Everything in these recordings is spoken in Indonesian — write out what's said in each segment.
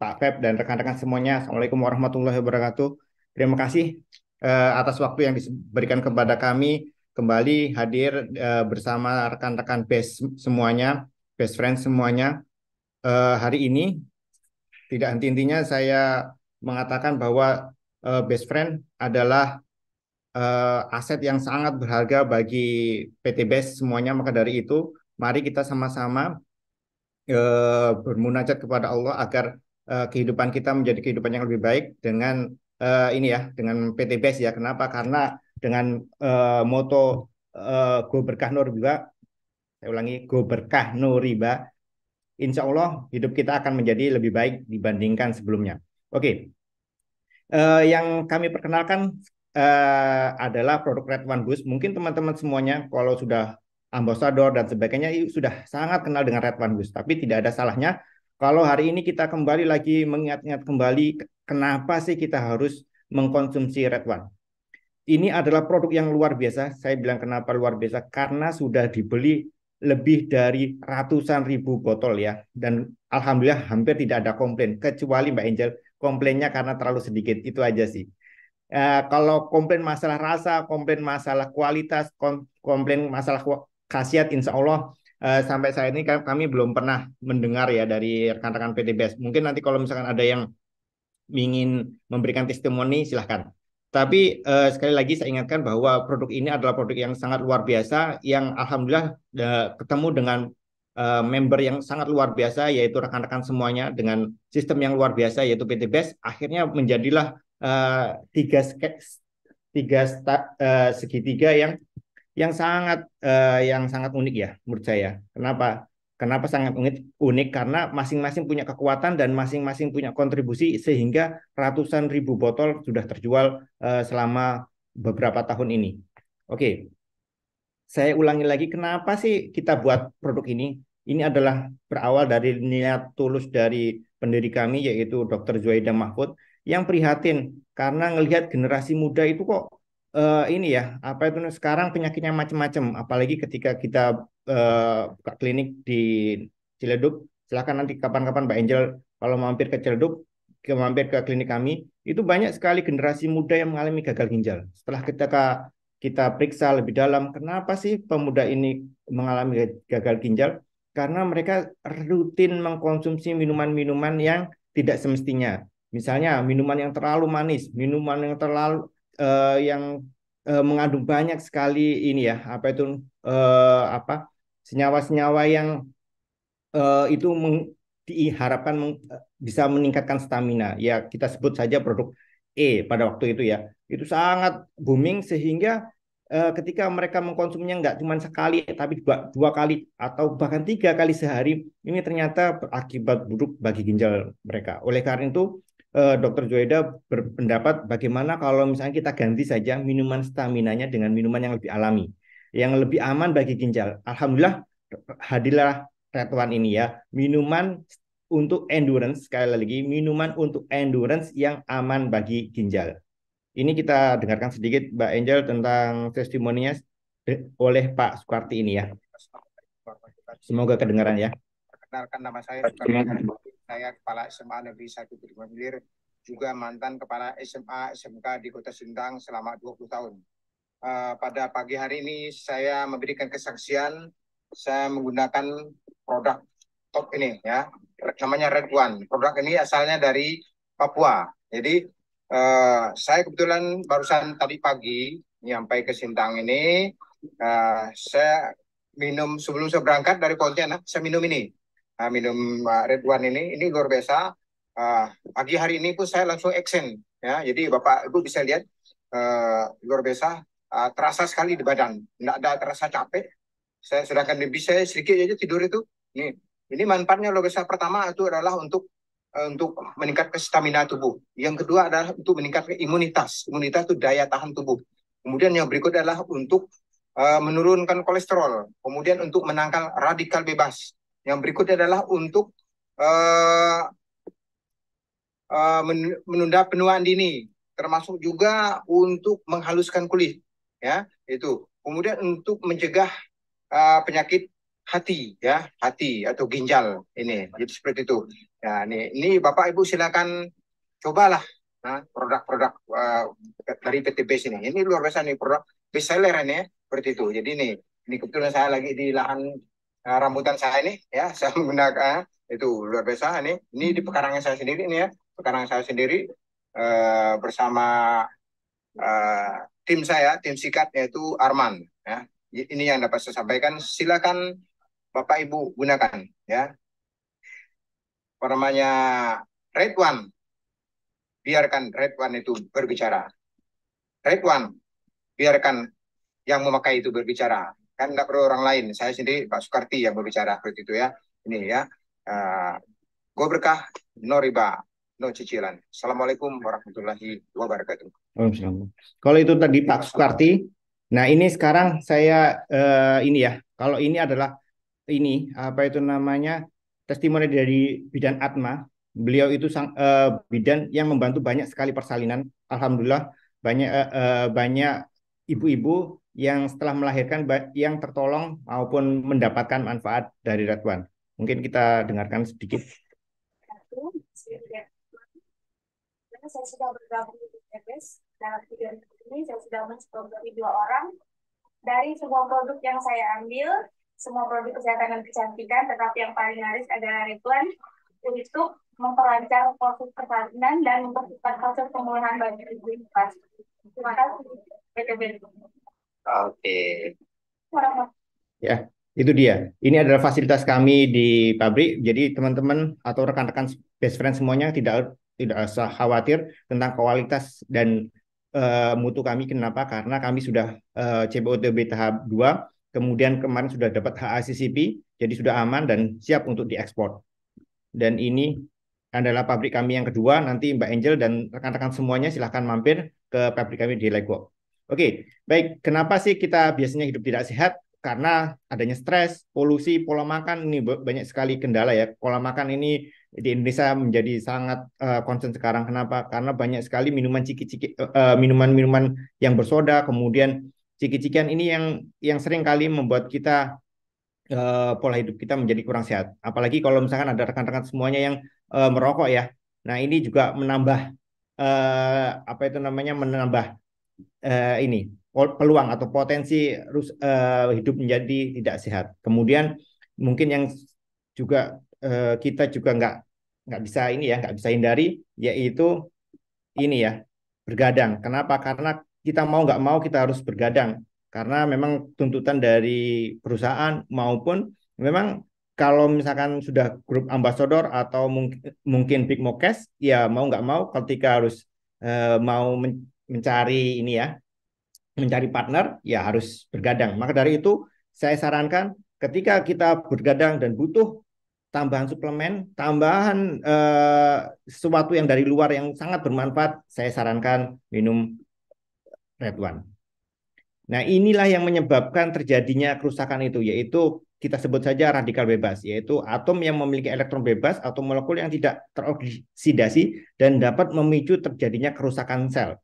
Pak Feb dan rekan-rekan semuanya. Assalamualaikum warahmatullahi wabarakatuh. Terima kasih atas waktu yang diberikan kepada kami kembali hadir bersama rekan-rekan best semuanya, best friends semuanya. Hari ini tidak henti-hentinya saya mengatakan bahwa best friend adalah aset yang sangat berharga bagi PT BES semuanya. Maka dari itu, mari kita sama-sama bermunajat kepada Allah agar kehidupan kita menjadi kehidupan yang lebih baik dengan ini ya, dengan PT BES ya. Kenapa? Karena dengan moto Go Berkah Nur Riba, saya ulangi, Go Berkah Nur Riba, insya Allah hidup kita akan menjadi lebih baik dibandingkan sebelumnya. Oke, yang kami perkenalkan adalah produk Red One Boost. Mungkin teman-teman semuanya kalau sudah ambassador dan sebagainya sudah sangat kenal dengan Red One Boost. Tapi tidak ada salahnya kalau hari ini kita kembali lagi mengingat-ingat kembali kenapa sih kita harus mengkonsumsi Red One. Ini adalah produk yang luar biasa. Saya bilang kenapa luar biasa karena sudah dibeli lebih dari ratusan ribu botol ya. Dan alhamdulillah hampir tidak ada komplain kecuali Mbak Angel komplainnya karena terlalu sedikit. Itu aja sih. Kalau komplain masalah rasa, komplain masalah kualitas, komplain masalah khasiat, insya Allah sampai saat ini kami belum pernah mendengar ya dari rekan-rekan PT BES. Mungkin nanti kalau misalkan ada yang ingin memberikan testimoni, silahkan. Tapi sekali lagi saya ingatkan bahwa produk ini adalah produk yang sangat luar biasa, yang alhamdulillah ketemu dengan member yang sangat luar biasa, yaitu rekan-rekan semuanya dengan sistem yang luar biasa, yaitu PT BES. Akhirnya menjadilah segitiga yang sangat unik ya menurut saya. Kenapa? Kenapa sangat unik? Unik karena masing-masing punya kekuatan dan masing-masing punya kontribusi sehingga ratusan ribu botol sudah terjual selama beberapa tahun ini. Oke, saya ulangi lagi kenapa sih kita buat produk ini? Ini adalah berawal dari niat tulus dari pendiri kami yaitu Dr. Zuhaida Mahfud yang prihatin karena ngelihat generasi muda itu kok ini ya apa itu sekarang penyakitnya macam-macam apalagi ketika kita buka klinik di Ciledug. Silakan nanti kapan-kapan Mbak Angel kalau mampir ke Ciledug mampir ke klinik kami itu banyak sekali generasi muda yang mengalami gagal ginjal. Setelah kita periksa lebih dalam kenapa sih pemuda ini mengalami gagal ginjal, karena mereka rutin mengkonsumsi minuman-minuman yang tidak semestinya. Misalnya minuman yang terlalu manis, minuman yang terlalu yang mengandung banyak sekali ini ya, apa itu apa senyawa-senyawa yang itu diharapkan bisa meningkatkan stamina. Ya, kita sebut saja produk pada waktu itu ya. Itu sangat booming sehingga ketika mereka mengkonsumsinya nggak cuma sekali, tapi dua kali atau bahkan tiga kali sehari, ini ternyata berakibat buruk bagi ginjal mereka. Oleh karena itu, Dr. Joeda berpendapat bagaimana kalau misalnya kita ganti saja minuman staminanya dengan minuman yang lebih alami, yang lebih aman bagi ginjal. Alhamdulillah hadirlah Red One ini ya, minuman untuk endurance, sekali lagi, minuman untuk endurance yang aman bagi ginjal. Ini kita dengarkan sedikit Mbak Angel tentang testimoninya oleh Pak Sukarti ini ya. Semoga kedengaran ya. Perkenalkan nama saya Sukarti. Saya Kepala SMA Negeri 1 Tribunlir, juga mantan Kepala SMA SMK di Kota Sintang selama 20 tahun. Pada pagi hari ini saya memberikan kesaksian, saya menggunakan produk top ini ya, namanya Red One. Produk ini asalnya dari Papua. Jadi saya kebetulan barusan tadi pagi nyampai ke Sintang ini, saya minum sebelum saya berangkat dari Pontianak, saya minum ini, minum Red One ini luar biasa. Pagi hari ini pun saya langsung action ya, jadi Bapak Ibu bisa lihat luar biasa, terasa sekali di badan, tidak ada terasa capek. Saya sedangkan bisa sedikit aja tidur itu. Ini manfaatnya luar biasa. Pertama itu adalah untuk meningkatkan stamina tubuh. Yang kedua adalah untuk meningkatkan imunitas. Imunitas itu daya tahan tubuh. Kemudian yang berikut adalah untuk menurunkan kolesterol. Kemudian untuk menangkal radikal bebas. Yang berikut adalah untuk menunda penuaan dini, termasuk juga untuk menghaluskan kulit, ya itu. Kemudian untuk mencegah penyakit hati ya, hati atau ginjal ini. Jadi seperti itu. Ya, ini Bapak Ibu silakan cobalah produk-produk dari PT BES ini. Ini luar biasa nih produk best seller ini ya, seperti itu. Jadi ini kebetulan saya lagi di lahan rambutan saya ini ya, saya menggunakan itu luar biasa nih. Ini di pekarangan saya sendiri ini ya, pekarangan saya sendiri bersama eh, tim saya, tim sikat yaitu Arman ya. Ini yang dapat saya sampaikan. Silakan Bapak Ibu gunakan ya. Apa namanya Red One, biarkan Red One itu berbicara. Red One, biarkan yang memakai itu berbicara. Kan nggak perlu orang lain. Saya sendiri Pak Sukarti yang berbicara seperti itu ya. Ini ya. Uh, Go berkah, no riba, no cicilan. Assalamualaikum warahmatullahi wabarakatuh. Kalau itu tadi Pak Sukarti, nah ini sekarang saya ini ya. Kalau ini adalah ini apa itu namanya testimoni dari bidan Atma. Beliau itu bidan yang membantu banyak sekali persalinan. Alhamdulillah banyak ibu-ibu yang setelah melahirkan yang tertolong maupun mendapatkan manfaat dari Redwan. Mungkin kita dengarkan sedikit. Saya sudah bergabung di PBS. Dalam video ini saya sudah mensponsori 2 orang. Dari semua produk yang saya ambil, semua produk kesehatan dan kecantikan, tetapi yang paling laris adalah Ridwan untuk memperlancar proses persalinan dan mempercepat proses pemulihan bagi ibu nifas. Terima kasih. Oke. Ya, itu dia. Ini adalah fasilitas kami di pabrik. Jadi teman-teman atau rekan-rekan best friend semuanya tidak usah khawatir tentang kualitas dan mutu kami. Kenapa? Karena kami sudah CBOTB tahap 2, kemudian kemarin sudah dapat HACCP, jadi sudah aman dan siap untuk diekspor. Dan ini adalah pabrik kami yang kedua. Nanti Mbak Angel dan rekan-rekan semuanya silahkan mampir ke pabrik kami di Legok. Oke, baik. Kenapa sih kita biasanya hidup tidak sehat? Karena adanya stres, polusi, pola makan, ini banyak sekali kendala ya. Pola makan ini di Indonesia menjadi sangat concern sekarang. Kenapa? Karena banyak sekali minuman ciki-ciki, minuman-minuman yang bersoda, kemudian ciki-cikian ini yang sering kali membuat kita pola hidup kita menjadi kurang sehat. Apalagi kalau misalkan ada rekan-rekan semuanya yang merokok ya. Nah ini juga menambah apa itu namanya menambah ini peluang atau potensi hidup menjadi tidak sehat. Kemudian mungkin yang juga kita juga nggak bisa ini ya nggak bisa hindari yaitu ini ya bergadang. Kenapa? Karena kita mau nggak mau kita harus bergadang karena memang tuntutan dari perusahaan maupun memang kalau misalkan sudah grup ambassador atau mungkin Big Mokes ya mau nggak mau ketika harus mau mencari ini ya mencari partner ya harus bergadang. Maka dari itu saya sarankan ketika kita bergadang dan butuh tambahan suplemen, tambahan sesuatu yang dari luar yang sangat bermanfaat, saya sarankan minum Red One. Nah, inilah yang menyebabkan terjadinya kerusakan itu, yaitu kita sebut saja radikal bebas, yaitu atom yang memiliki elektron bebas atau molekul yang tidak teroksidasi dan dapat memicu terjadinya kerusakan sel.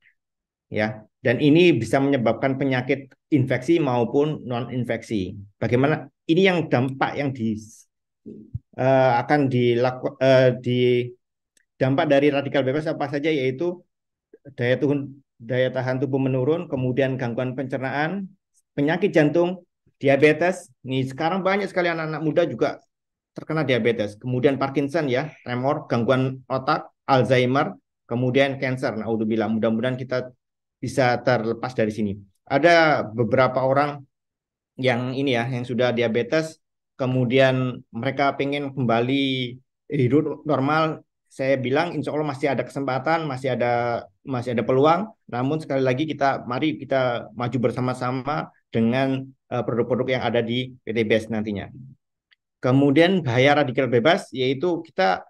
Ya, dan ini bisa menyebabkan penyakit infeksi maupun non infeksi. Bagaimana ini yang dampak yang akan di dampak dari radikal bebas apa saja, yaitu daya tahan tubuh menurun, kemudian gangguan pencernaan, penyakit jantung, diabetes. Nih sekarang banyak sekali anak-anak muda juga terkena diabetes, kemudian Parkinson ya, tremor, gangguan otak, Alzheimer, kemudian cancer. Naudzubillah, mudah-mudahan kita bisa terlepas dari sini. Ada beberapa orang yang ini ya, yang sudah diabetes, kemudian mereka pengen kembali hidup normal. Saya bilang insya Allah masih ada kesempatan, masih ada peluang. Namun sekali lagi mari kita maju bersama-sama dengan produk-produk yang ada di PT BES nantinya. Kemudian bahaya radikal bebas yaitu kita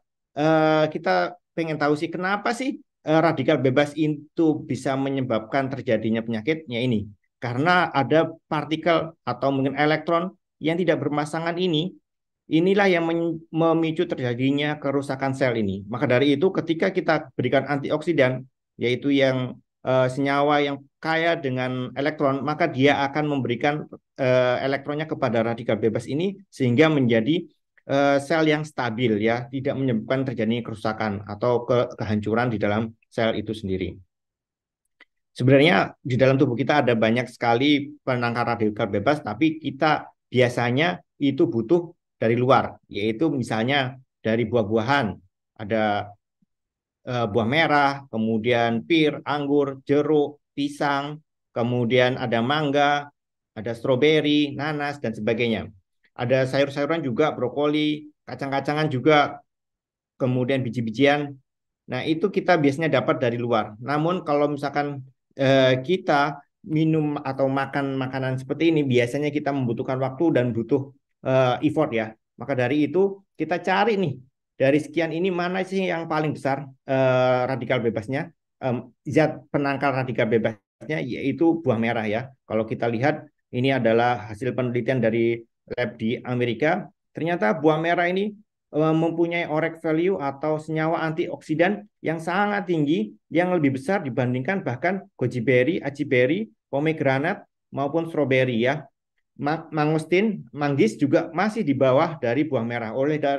pengen tahu sih kenapa sih radikal bebas itu bisa menyebabkan terjadinya penyakitnya ini. Karena ada partikel atau mungkin elektron yang tidak bermasangan inilah yang memicu terjadinya kerusakan sel ini. Maka dari itu ketika kita berikan antioksidan, yaitu yang senyawa yang kaya dengan elektron, maka dia akan memberikan elektronnya kepada radikal bebas ini sehingga menjadi sel yang stabil ya, tidak menyebabkan terjadinya kerusakan atau kehancuran di dalam sel itu sendiri. Sebenarnya di dalam tubuh kita ada banyak sekali penangkal radikal bebas, tapi kita biasanya itu butuh dari luar, yaitu misalnya dari buah-buahan, ada buah merah, kemudian pir, anggur, jeruk, pisang, kemudian ada mangga, ada stroberi, nanas, dan sebagainya. Ada sayur-sayuran juga, brokoli, kacang-kacangan juga, kemudian biji-bijian. Nah, itu kita biasanya dapat dari luar. Namun kalau misalkan kita minum atau makan makanan seperti ini, biasanya kita membutuhkan waktu dan butuh effort ya. Maka dari itu kita cari nih, dari sekian ini mana sih yang paling besar radikal bebasnya, zat penangkal radikal bebasnya, yaitu buah merah ya. Kalau kita lihat, ini adalah hasil penelitian dari lab di Amerika. Ternyata buah merah ini mempunyai orek value atau senyawa antioksidan yang sangat tinggi, yang lebih besar dibandingkan bahkan goji berry, aci berry, pomegranate maupun stroberi ya. Mangostin, manggis juga masih di bawah dari buah merah.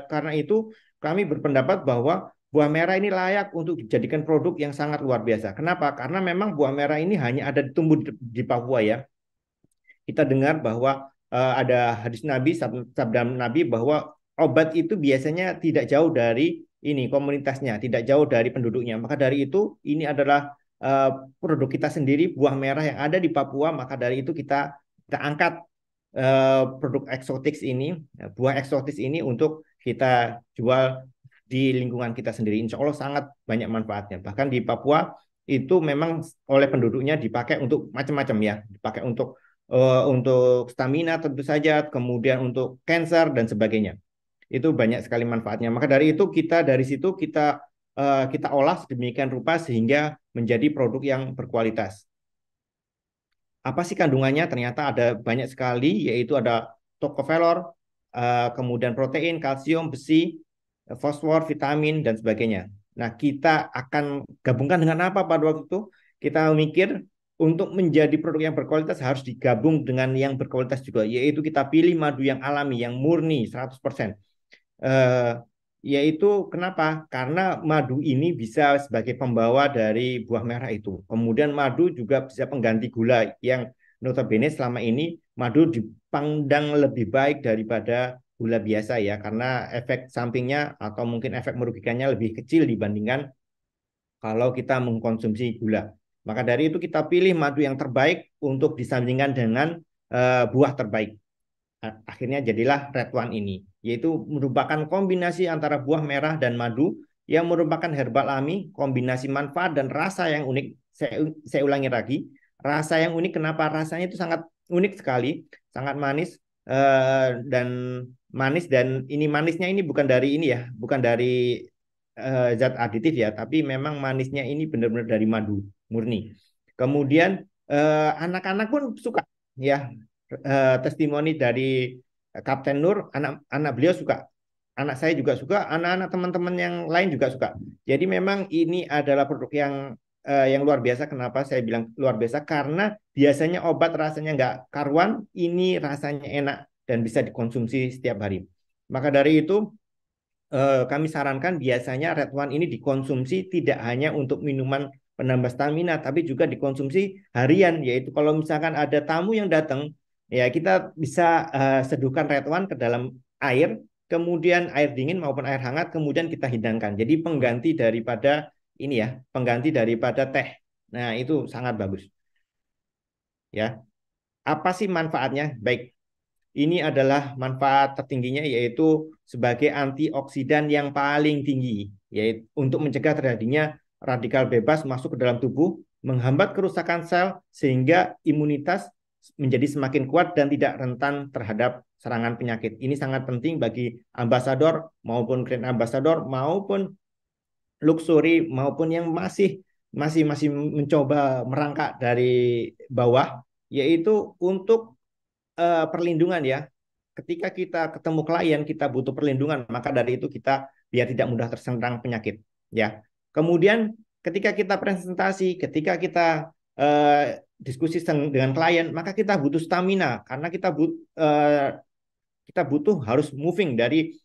Karena itu kami berpendapat bahwa buah merah ini layak untuk dijadikan produk yang sangat luar biasa. Kenapa? Karena memang buah merah ini hanya ada tumbuh di Papua ya. Kita dengar bahwa ada hadis Nabi, sabda Nabi bahwa obat itu biasanya tidak jauh dari ini komunitasnya, tidak jauh dari penduduknya. Maka dari itu ini adalah produk kita sendiri, buah merah yang ada di Papua. Maka dari itu kita angkat produk eksotik ini, buah eksotis ini untuk kita jual di lingkungan kita sendiri. Insya Allah sangat banyak manfaatnya. Bahkan di Papua itu memang oleh penduduknya dipakai untuk macam-macam ya, dipakai untuk stamina tentu saja, kemudian untuk cancer dan sebagainya. Itu banyak sekali manfaatnya. Maka dari itu dari situ kita olah sedemikian rupa sehingga menjadi produk yang berkualitas. Apa sih kandungannya? Ternyata ada banyak sekali, yaitu ada tocopherol, kemudian protein, kalsium, besi, fosfor, vitamin, dan sebagainya. Nah, kita akan gabungkan dengan apa pada waktu itu? Kita mikir untuk menjadi produk yang berkualitas harus digabung dengan yang berkualitas juga, yaitu kita pilih madu yang alami, yang murni, 100%. Yaitu kenapa? Karena madu ini bisa sebagai pembawa dari buah merah itu. Kemudian madu juga bisa pengganti gula yang notabene selama ini madu dipandang lebih baik daripada gula biasa ya, karena efek sampingnya atau mungkin efek merugikannya lebih kecil dibandingkan kalau kita mengkonsumsi gula. Maka dari itu kita pilih madu yang terbaik untuk disandingkan dengan buah terbaik. Akhirnya jadilah Red One ini, yaitu merupakan kombinasi antara buah merah dan madu yang merupakan herbal alami, kombinasi manfaat dan rasa yang unik. Saya ulangi lagi, rasa yang unik. Kenapa? Rasanya itu sangat unik sekali, sangat manis dan ini manisnya ini bukan dari ini ya, bukan dari zat aditif ya, tapi memang manisnya ini benar-benar dari madu murni. Kemudian anak-anak pun suka ya, testimoni dari Kapten Nur, anak beliau suka, anak saya juga suka, anak-anak teman-teman yang lain juga suka. Jadi memang ini adalah produk yang luar biasa. Kenapa saya bilang luar biasa? Karena biasanya obat rasanya nggak karuan, ini rasanya enak dan bisa dikonsumsi setiap hari. Maka dari itu kami sarankan biasanya Red One ini dikonsumsi tidak hanya untuk minuman penambah stamina, tapi juga dikonsumsi harian, yaitu kalau misalkan ada tamu yang datang, ya kita bisa seduhkan Red One ke dalam air, kemudian air dingin maupun air hangat, kemudian kita hidangkan. Jadi pengganti daripada ini ya, pengganti daripada teh. Nah, itu sangat bagus. Ya. Apa sih manfaatnya? Baik. Ini adalah manfaat tertingginya, yaitu sebagai antioksidan yang paling tinggi, yaitu untuk mencegah terjadinya radikal bebas masuk ke dalam tubuh, menghambat kerusakan sel sehingga imunitas menjadi semakin kuat dan tidak rentan terhadap serangan penyakit. Ini sangat penting bagi ambasador maupun brand ambasador maupun luxury maupun yang masih mencoba merangkak dari bawah, yaitu untuk perlindungan ya. Ketika kita ketemu klien, kita butuh perlindungan, maka dari itu kita biar tidak mudah terserang penyakit ya. Kemudian ketika kita presentasi, ketika kita diskusi dengan klien, maka kita butuh stamina karena kita butuh harus moving dari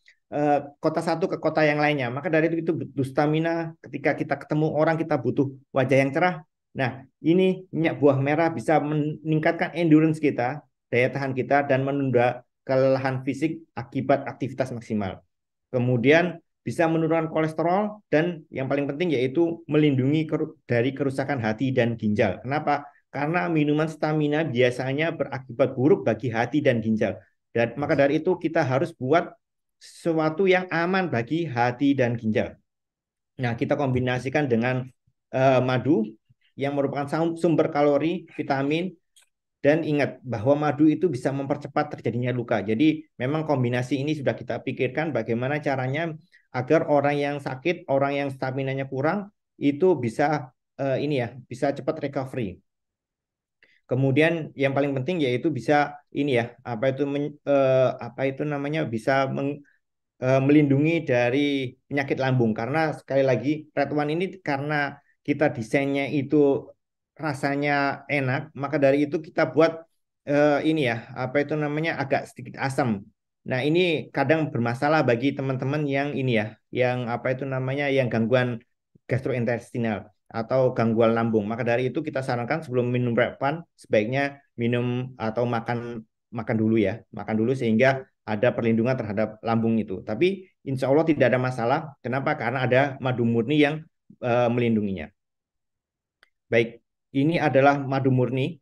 kota satu ke kota yang lainnya. Maka dari itu butuh stamina. Ketika kita ketemu orang, kita butuh wajah yang cerah. Nah, ini minyak buah merah bisa meningkatkan endurance kita, daya tahan kita, dan menunda kelelahan fisik akibat aktivitas maksimal. Kemudian bisa menurunkan kolesterol, dan yang paling penting yaitu melindungi dari kerusakan hati dan ginjal. Kenapa? Karena minuman stamina biasanya berakibat buruk bagi hati dan ginjal. Dan maka dari itu kita harus buat sesuatu yang aman bagi hati dan ginjal. Nah, kita kombinasikan dengan madu yang merupakan sumber kalori, vitamin, dan ingat bahwa madu itu bisa mempercepat terjadinya luka. Jadi memang kombinasi ini sudah kita pikirkan bagaimana caranya agar orang yang sakit, orang yang stamina-nya kurang itu bisa bisa cepat recovery. Kemudian yang paling penting yaitu bisa bisa melindungi dari penyakit lambung, karena sekali lagi Red One ini karena kita desainnya itu rasanya enak, maka dari itu kita buat agak sedikit asam. Nah, ini kadang bermasalah bagi teman-teman yang yang gangguan gastrointestinal atau gangguan lambung. Maka dari itu kita sarankan sebelum minum Red One sebaiknya minum atau makan dulu ya, makan dulu sehingga ada perlindungan terhadap lambung itu. Tapi insya Allah tidak ada masalah. Kenapa? Karena ada madu murni yang melindunginya. Baik, ini adalah madu murni.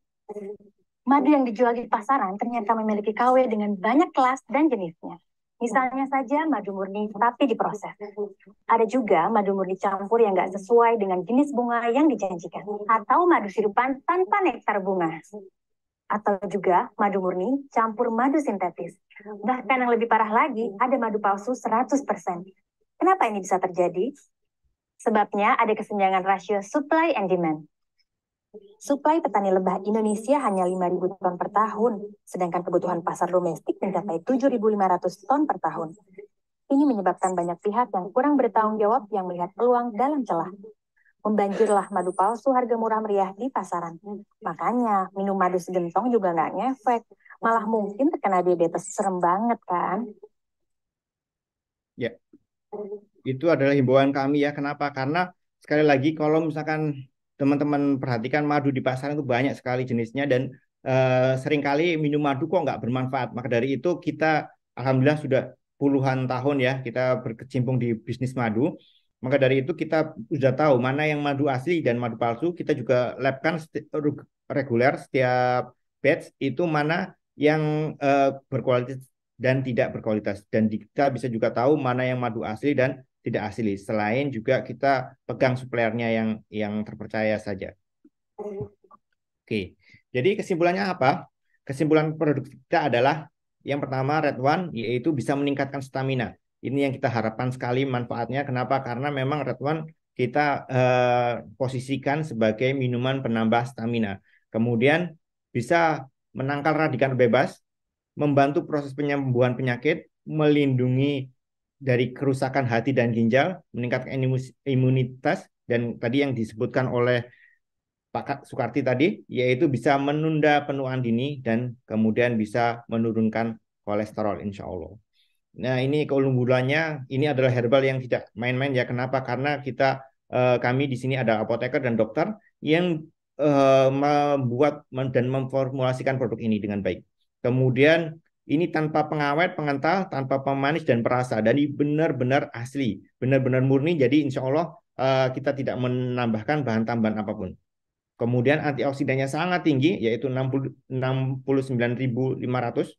Madu yang dijual di pasaran ternyata memiliki KW dengan banyak kelas dan jenisnya. Misalnya saja madu murni tapi diproses. Ada juga madu murni campur yang nggak sesuai dengan jenis bunga yang dijanjikan. Atau madu sirupan tanpa nektar bunga. Atau juga madu murni campur madu sintetis. Bahkan yang lebih parah lagi, ada madu palsu 100%. Kenapa ini bisa terjadi? Sebabnya ada kesenjangan rasio supply and demand. Suplai petani lebah Indonesia hanya 5.000 ton per tahun, sedangkan kebutuhan pasar domestik mencapai 7.500 ton per tahun. Ini menyebabkan banyak pihak yang kurang bertanggung jawab yang melihat peluang dalam celah. Membanjirlah madu palsu harga murah meriah di pasaran. Makanya minum madu segentong juga nggak ngefek, malah mungkin terkena diabetes. Serem banget kan? Ya, itu adalah himbauan kami ya. Kenapa? Karena sekali lagi kalau misalkan teman-teman perhatikan madu di pasaran itu banyak sekali jenisnya, dan seringkali minum madu kok nggak bermanfaat. Maka dari itu kita alhamdulillah sudah puluhan tahun ya kita berkecimpung di bisnis madu. Maka dari itu kita sudah tahu mana yang madu asli dan madu palsu. Kita juga labkan reguler setiap batch itu mana yang berkualitas dan tidak berkualitas. Dan kita bisa juga tahu mana yang madu asli dan tidak asli. Selain juga kita pegang suppliernya yang terpercaya saja. Oke, jadi kesimpulannya apa? Kesimpulan produk kita adalah yang pertama Red One, yaitu bisa meningkatkan stamina. Ini yang kita harapkan sekali manfaatnya. Kenapa? Karena memang Red One kita posisikan sebagai minuman penambah stamina. Kemudian bisa menangkal radikal bebas, membantu proses penyembuhan penyakit, melindungi dari kerusakan hati dan ginjal, meningkatkan imunitas, dan tadi yang disebutkan oleh Pak Sukarti tadi, yaitu bisa menunda penuaan dini dan kemudian bisa menurunkan kolesterol insya Allah. Nah, ini keunggulannya, ini adalah herbal yang tidak main-main ya. Kenapa? Karena kami di sini ada apoteker dan dokter yang membuat dan memformulasikan produk ini dengan baik. Kemudian ini tanpa pengawet, pengental, tanpa pemanis dan perasa. Dan ini benar-benar asli, benar-benar murni. Jadi insya Allah kita tidak menambahkan bahan tambahan apapun. Kemudian antioksidannya sangat tinggi, yaitu 69.500.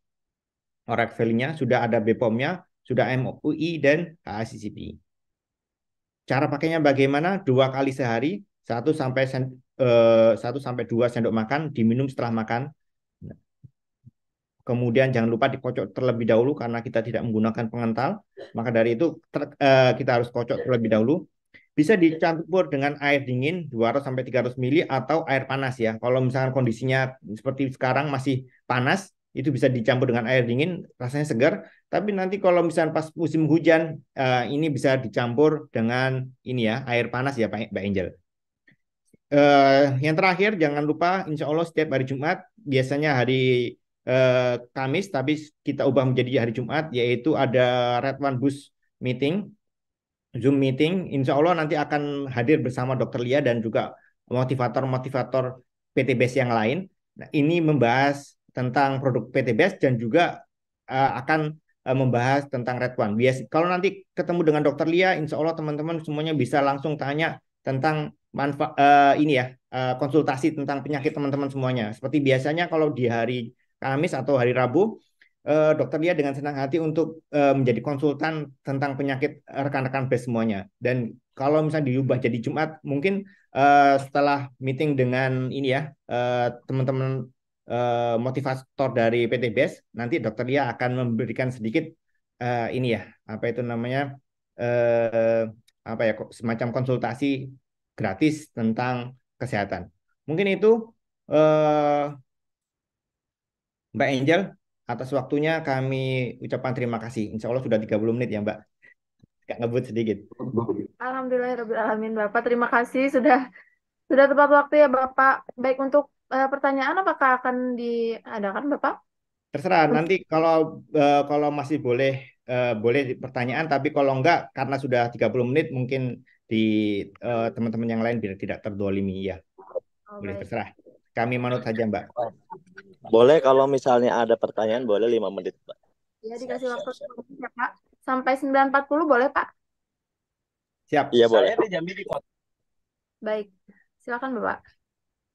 Orat value-nya sudah ada BPOM-nya, sudah MUI dan HACCP. Cara pakainya bagaimana? 2 kali sehari, 1 sampai 2 sendok makan, diminum setelah makan. Kemudian jangan lupa dikocok terlebih dahulu karena kita tidak menggunakan pengental. Maka dari itu kita harus kocok terlebih dahulu. Bisa dicampur dengan air dingin 200 sampai 300 ml atau air panas ya. Kalau misalkan kondisinya seperti sekarang masih panas, itu bisa dicampur dengan air dingin, rasanya segar. Tapi nanti kalau misalkan pas musim hujan, ini bisa dicampur dengan air panas ya Mbak Angel. yang terakhir jangan lupa insya Allah setiap hari Jumat, biasanya hari Kamis tapi kita ubah menjadi hari Jumat, yaitu ada Red One Bus meeting, Zoom meeting. Insya Allah nanti akan hadir bersama Dokter Lia dan juga motivator-motivator PTBS yang lain. Nah, ini membahas tentang produk PTBS dan juga akan membahas tentang Red One. Kalau nanti ketemu dengan Dokter Lia, insya Allah teman-teman semuanya bisa langsung tanya tentang manfaat ini ya, konsultasi tentang penyakit teman-teman semuanya. Seperti biasanya kalau di hari Kamis atau hari Rabu, Dokter Lia dengan senang hati untuk menjadi konsultan tentang penyakit rekan-rekan BES semuanya. Dan kalau misalnya diubah jadi Jumat, mungkin setelah meeting dengan ini ya, teman-teman motivator dari PT BES, nanti Dokter Lia akan memberikan sedikit ini ya, apa itu namanya, apa ya, semacam konsultasi gratis tentang kesehatan. Mungkin itu Mbak Angel, atas waktunya kami ucapkan terima kasih. Insya Allah sudah 30 menit ya Mbak. Gak ngebut sedikit. Alhamdulillahirobbilalamin Bapak, terima kasih sudah tepat waktu ya Bapak. Baik, untuk pertanyaan apakah akan diadakan Bapak? Terserah nanti kalau masih boleh pertanyaan, tapi kalau enggak karena sudah 30 menit mungkin di teman-teman yang lain biar tidak terdolimi ya. Boleh, Baik. terserah. Kami manut saja Mbak. Boleh kalau misalnya ada pertanyaan boleh 5 menit, Pak. Ya, dikasih waktu ya Pak. Sampai 9.40 boleh Pak? Siap. Iya boleh. Baik, silakan Bapak.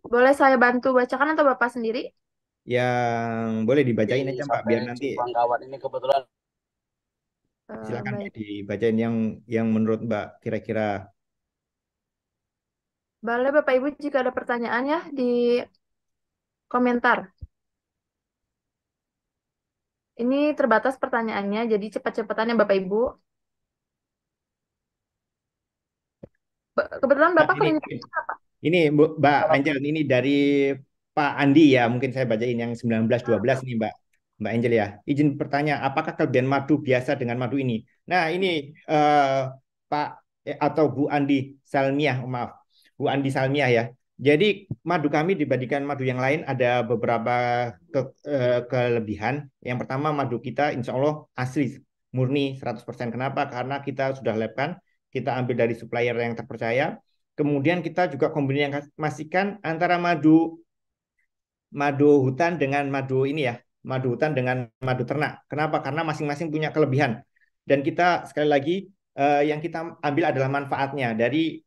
Boleh saya bantu bacakan atau Bapak sendiri? Yang boleh dibacain aja Mbak, biar nanti Kawan ini kebetulan. silakan Baik. dibacain yang menurut Mbak kira-kira. Boleh Bapak Ibu jika ada pertanyaan ya di komentar. Ini terbatas pertanyaannya, jadi cepat-cepatannya Bapak Ibu. Kebetulan Bapak kliniknya apa? Ini Mbak Angel, ini dari Pak Andi ya, mungkin saya bacain yang 19-12 nih Mbak Angel ya. Izin bertanya, apakah kelebihan madu biasa dengan madu ini? Nah ini Pak atau Bu Andi Salmiah, maaf, Bu Andi Salmiah ya. Jadi madu kami dibandingkan madu yang lain ada beberapa kelebihan. Yang pertama, madu kita insya Allah asli, murni 100%. Kenapa? Karena kita sudah labkan, kita ambil dari supplier yang terpercaya. Kemudian kita juga kombinasikan antara madu hutan dengan madu ini ya, madu hutan dengan madu ternak. Kenapa? Karena masing-masing punya kelebihan. Dan kita sekali lagi yang kita ambil adalah manfaatnya dari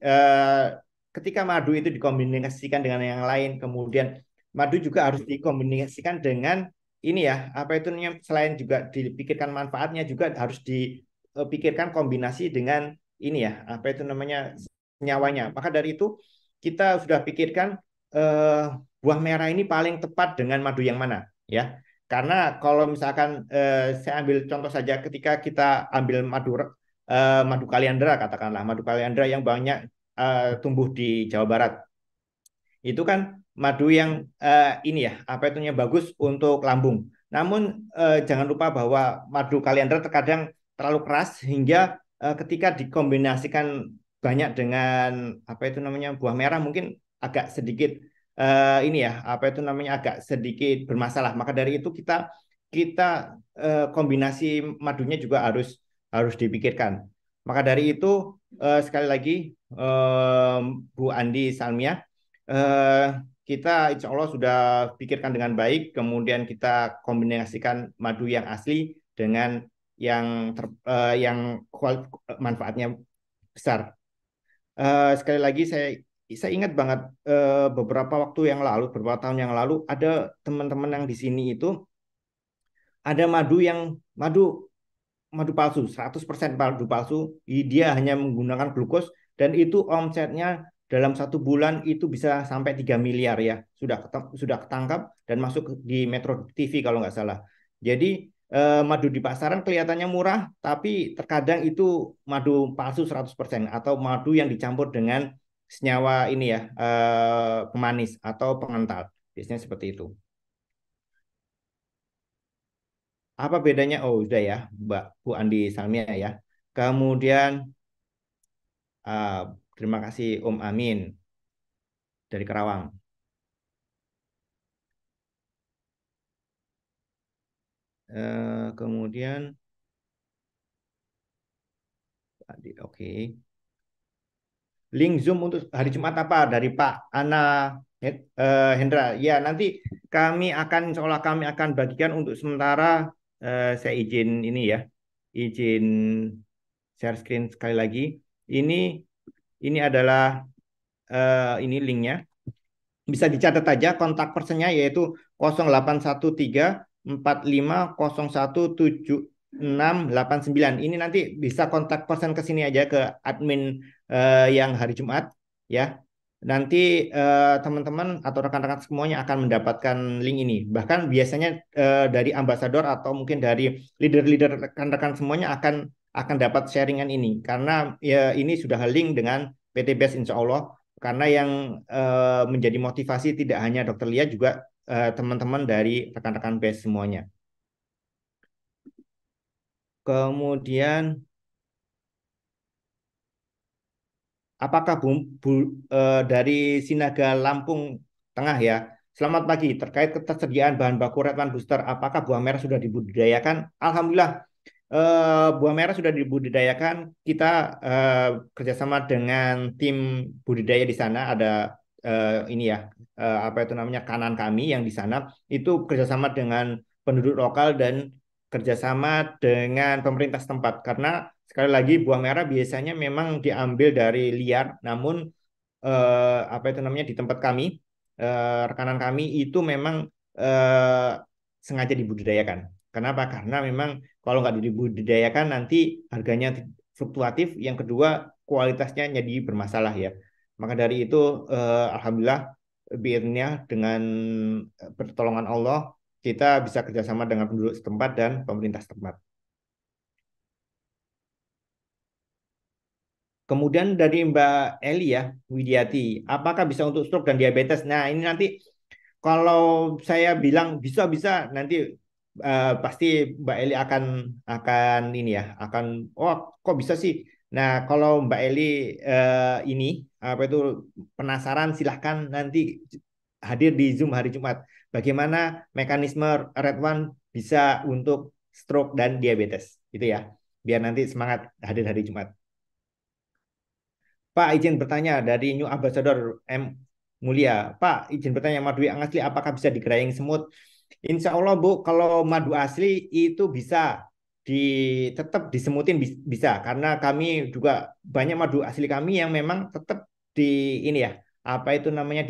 ketika madu itu dikombinasikan dengan yang lain, kemudian madu juga harus dikombinasikan dengan ini ya, apa itu namanya, selain juga dipikirkan manfaatnya juga harus dipikirkan kombinasi dengan ini ya, apa itu namanya, nyawanya. Maka dari itu kita sudah pikirkan buah merah ini paling tepat dengan madu yang mana ya. Karena kalau misalkan saya ambil contoh saja, ketika kita ambil madu kaliandra, katakanlah madu kaliandra yang banyak tumbuh di Jawa Barat. Itu kan madu yang ini ya, apa itu bagus untuk lambung. Namun jangan lupa bahwa madu kaliandra terkadang terlalu keras sehingga ketika dikombinasikan banyak dengan apa itu namanya buah merah mungkin agak sedikit ini ya, apa itu namanya, agak sedikit bermasalah. Maka dari itu kita kombinasi madunya juga harus dipikirkan. Maka dari itu sekali lagi Bu Andi Salmiah, kita insya Allah sudah pikirkan dengan baik, kemudian kita kombinasikan madu yang asli dengan yang manfaatnya besar. Sekali lagi saya ingat banget beberapa waktu yang lalu, beberapa tahun yang lalu, ada teman-teman yang di sini itu ada madu palsu, 100% madu palsu. Dia hanya menggunakan glukos dan itu omsetnya dalam 1 bulan itu bisa sampai 3 miliar ya. Sudah ketangkap dan masuk di Metro TV kalau nggak salah. Jadi madu di pasaran kelihatannya murah, tapi terkadang itu madu palsu 100% atau madu yang dicampur dengan senyawa ini ya, pemanis atau pengental. Biasanya seperti itu. Apa bedanya? Oh, sudah ya, Mbak Bu Andi Salmia ya. Kemudian terima kasih Om Amin. dari Karawang. Kemudian, oke. Link Zoom untuk hari Jumat apa dari Pak Ana Hendra. Ya, nanti insya Allah kami akan bagikan untuk sementara. Saya izin ini ya, izin share screen sekali lagi. Ini adalah ini linknya. Bisa dicatat aja kontak personnya yaitu 081345017689. Ini nanti bisa kontak person ke sini aja ke admin yang hari Jumat ya. Nanti teman-teman atau rekan-rekan semuanya akan mendapatkan link ini. Bahkan biasanya dari ambasador atau mungkin dari leader-leader rekan-rekan semuanya akan dapat sharingan ini karena ya ini sudah link dengan PT BES insya Allah. Karena yang menjadi motivasi tidak hanya Dokter Lia juga teman-teman dari rekan-rekan BES semuanya. Kemudian apakah dari Sinaga Lampung Tengah ya? Selamat pagi. Terkait ketersediaan bahan baku Red One Booster, apakah buah merah sudah dibudidayakan? Alhamdulillah, buah merah sudah dibudidayakan. Kita kerjasama dengan tim budidaya di sana. Ada ini ya, apa itu namanya kanan kami yang di sana itu kerjasama dengan penduduk lokal dan kerjasama dengan pemerintah setempat. Karena sekali lagi buah merah biasanya memang diambil dari liar, namun apa itu namanya di tempat kami rekanan kami itu memang sengaja dibudidayakan. Kenapa? Karena memang kalau nggak dibudidayakan nanti harganya fluktuatif. Yang kedua kualitasnya jadi bermasalah ya. Maka dari itu alhamdulillah biarnya dengan pertolongan Allah kita bisa kerjasama dengan penduduk setempat dan pemerintah setempat. Kemudian dari Mbak Eli ya, Widiati, apakah bisa untuk stroke dan diabetes? Nah, ini nanti kalau saya bilang bisa nanti pasti Mbak Eli akan ini ya, oh kok bisa sih? Nah, kalau Mbak Eli ini apa itu penasaran silahkan nanti hadir di Zoom hari Jumat. Bagaimana mekanisme Red One bisa untuk stroke dan diabetes, gitu ya. Biar nanti semangat hadir hari Jumat. Pak, izin bertanya dari New Ambassador M. Mulia. Pak, izin bertanya, madu yang asli apakah bisa digerayang semut? Insya Allah, Bu, kalau madu asli itu bisa tetap disemutin bisa. Karena kami juga banyak madu asli kami yang memang tetap di ini ya, apa itu namanya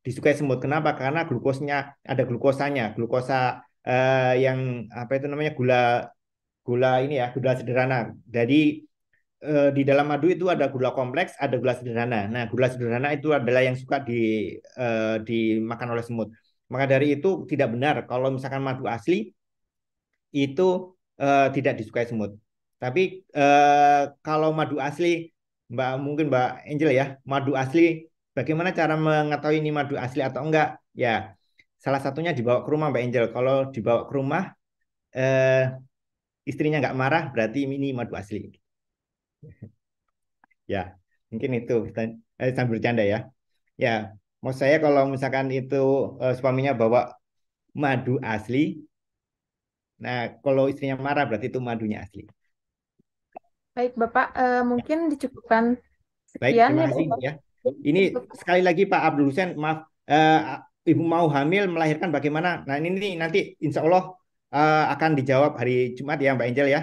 disukai semut. Kenapa? Karena glukosnya ada glukosanya, glukosa yang apa itu namanya gula ini ya, gula sederhana. Jadi di dalam madu itu ada gula kompleks, ada gula sederhana. Nah, gula sederhana itu adalah yang suka dimakan oleh semut. Maka dari itu tidak benar kalau misalkan madu asli itu tidak disukai semut. Tapi kalau madu asli, mungkin Mbak Angel ya, madu asli, bagaimana cara mengetahui ini madu asli atau enggak? Ya, salah satunya dibawa ke rumah Mbak Angel. Kalau dibawa ke rumah, istrinya nggak marah, berarti ini madu asli. Ya, mungkin itu sambil bercanda ya. Ya, mau saya kalau misalkan itu suaminya bawa madu asli, nah kalau istrinya marah berarti itu madunya asli. Baik, Bapak, mungkin dicukupkan Baik, sekian terima ya, kasih Bapak. ya. Ini sekali lagi Pak Abdul Hussein, maaf, Ibu mau hamil melahirkan bagaimana? Nah ini nanti insya Allah akan dijawab hari Jumat ya Mbak Angel ya.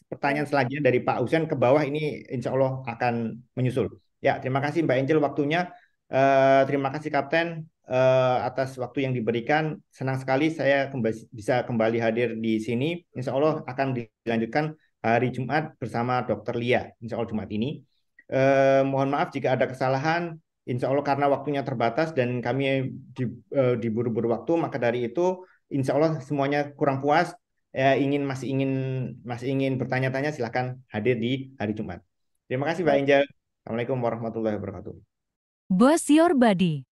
Pertanyaan selanjutnya dari Pak Hussein ke bawah ini insya Allah akan menyusul. Ya, terima kasih Mbak Angel waktunya. Terima kasih Kapten atas waktu yang diberikan. Senang sekali saya bisa kembali hadir di sini. Insya Allah akan dilanjutkan hari Jumat bersama Dokter Lia. Insya Allah Jumat ini. Mohon maaf jika ada kesalahan. Insya Allah karena waktunya terbatas dan kami diburu-buru waktu, maka dari itu Insya Allah semuanya kurang puas. Masih ingin bertanya-tanya silahkan hadir di hari Jumat. Terima kasih Mbak Angel. Assalamualaikum warahmatullahi wabarakatuh. Boss Your Body.